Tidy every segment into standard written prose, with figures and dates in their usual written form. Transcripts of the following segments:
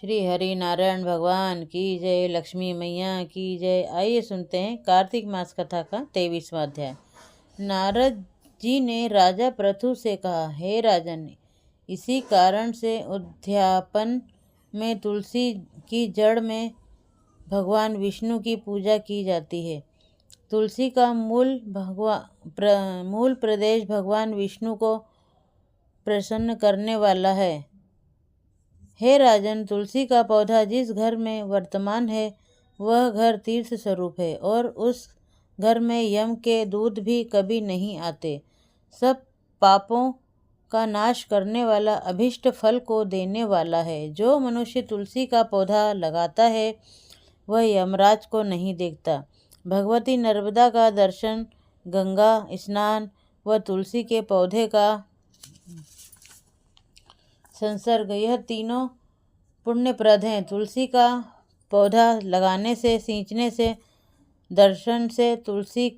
श्री हरि नारायण भगवान की जय, लक्ष्मी मैया की जय। आइए सुनते हैं कार्तिक मास कथा का 23वां अध्याय। नारद जी ने राजा पृथु से कहा, हे राजन, इसी कारण से उद्यापन में तुलसी की जड़ में भगवान विष्णु की पूजा की जाती है। तुलसी का मूल प्रदेश भगवान विष्णु को प्रसन्न करने वाला है। हे राजन, तुलसी का पौधा जिस घर में वर्तमान है वह घर तीर्थ स्वरूप है और उस घर में यम के दूत भी कभी नहीं आते। सब पापों का नाश करने वाला, अभिष्ट फल को देने वाला है। जो मनुष्य तुलसी का पौधा लगाता है वह यमराज को नहीं देखता। भगवती नर्मदा का दर्शन, गंगा स्नान व तुलसी के पौधे का संसर्ग, यह तीनों पुण्यप्रद हैं। तुलसी का पौधा लगाने से, सींचने से, दर्शन से, तुलसी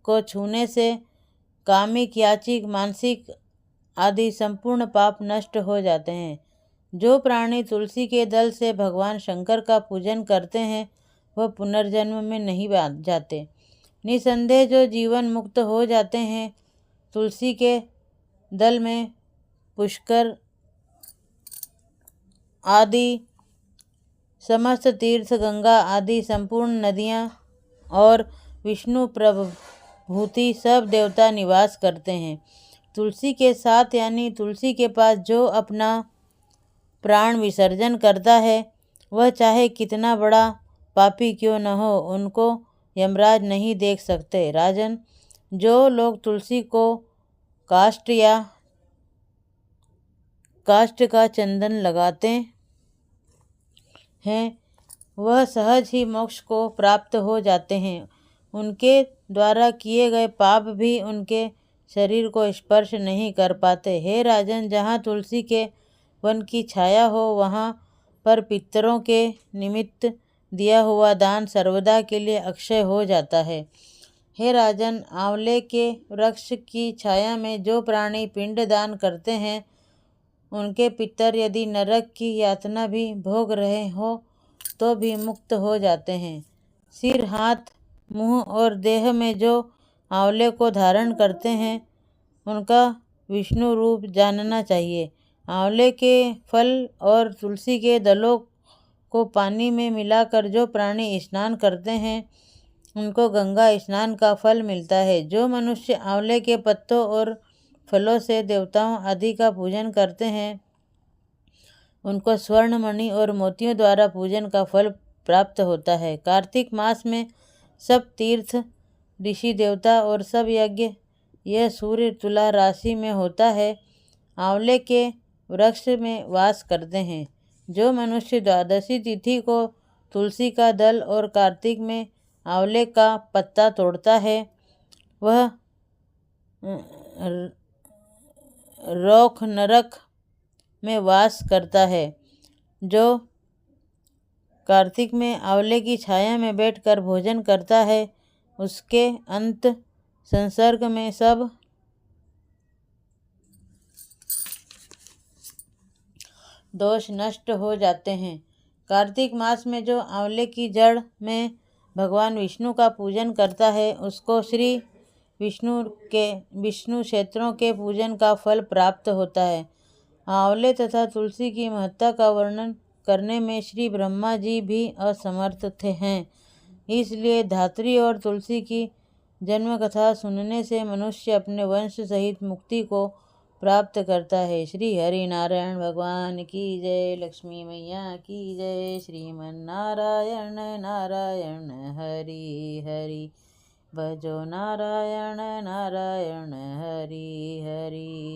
को छूने से कामिक, याचिक, मानसिक आदि संपूर्ण पाप नष्ट हो जाते हैं। जो प्राणी तुलसी के दल से भगवान शंकर का पूजन करते हैं वह पुनर्जन्म में नहीं जाते। निसंदेह जो जीवन मुक्त हो जाते हैं, तुलसी के दल में पुष्कर आदि समस्त तीर्थ, गंगा आदि संपूर्ण नदियाँ और विष्णु प्रभूति सब देवता निवास करते हैं। तुलसी के साथ यानी तुलसी के पास जो अपना प्राण विसर्जन करता है वह चाहे कितना बड़ा पापी क्यों न हो, उनको यमराज नहीं देख सकते। राजन, जो लोग तुलसी को काष्ठ का चंदन लगाते हैं वह सहज ही मोक्ष को प्राप्त हो जाते हैं। उनके द्वारा किए गए पाप भी उनके शरीर को स्पर्श नहीं कर पाते। हे राजन, जहाँ तुलसी के वन की छाया हो वहाँ पर पितरों के निमित्त दिया हुआ दान सर्वदा के लिए अक्षय हो जाता है। हे राजन, आंवले के वृक्ष की छाया में जो प्राणी पिंड दान करते हैं उनके पितर यदि नरक की यातना भी भोग रहे हो तो भी मुक्त हो जाते हैं। सिर, हाथ, मुंह और देह में जो आंवले को धारण करते हैं उनका विष्णु रूप जानना चाहिए। आंवले के फल और तुलसी के दलों को पानी में मिलाकर जो प्राणी स्नान करते हैं उनको गंगा स्नान का फल मिलता है। जो मनुष्य आंवले के पत्तों और फलों से देवताओं आदि का पूजन करते हैं उनको स्वर्ण, मणि और मोतियों द्वारा पूजन का फल प्राप्त होता है। कार्तिक मास में सब तीर्थ, ऋषि, देवता और सब यज्ञ यह सूर्य तुला राशि में होता है, आंवले के वृक्ष में वास करते हैं। जो मनुष्य द्वादशी तिथि को तुलसी का दल और कार्तिक में आंवले का पत्ता तोड़ता है वह रोख नरक में वास करता है। जो कार्तिक में आंवले की छाया में बैठकर भोजन करता है उसके अंत संसर्ग में सब दोष नष्ट हो जाते हैं। कार्तिक मास में जो आंवले की जड़ में भगवान विष्णु का पूजन करता है उसको श्री विष्णु क्षेत्रों के पूजन का फल प्राप्त होता है। आंवले तथा तुलसी की महत्ता का वर्णन करने में श्री ब्रह्मा जी भी असमर्थ हैं। इसलिए धात्री और तुलसी की जन्म कथा सुनने से मनुष्य अपने वंश सहित मुक्ति को प्राप्त करता है। श्री हरि नारायण भगवान की जय, लक्ष्मी मैया की जय। श्रीमन नारायण नारायण हरि हरि, भजो नारायण नारायण हरि हरि।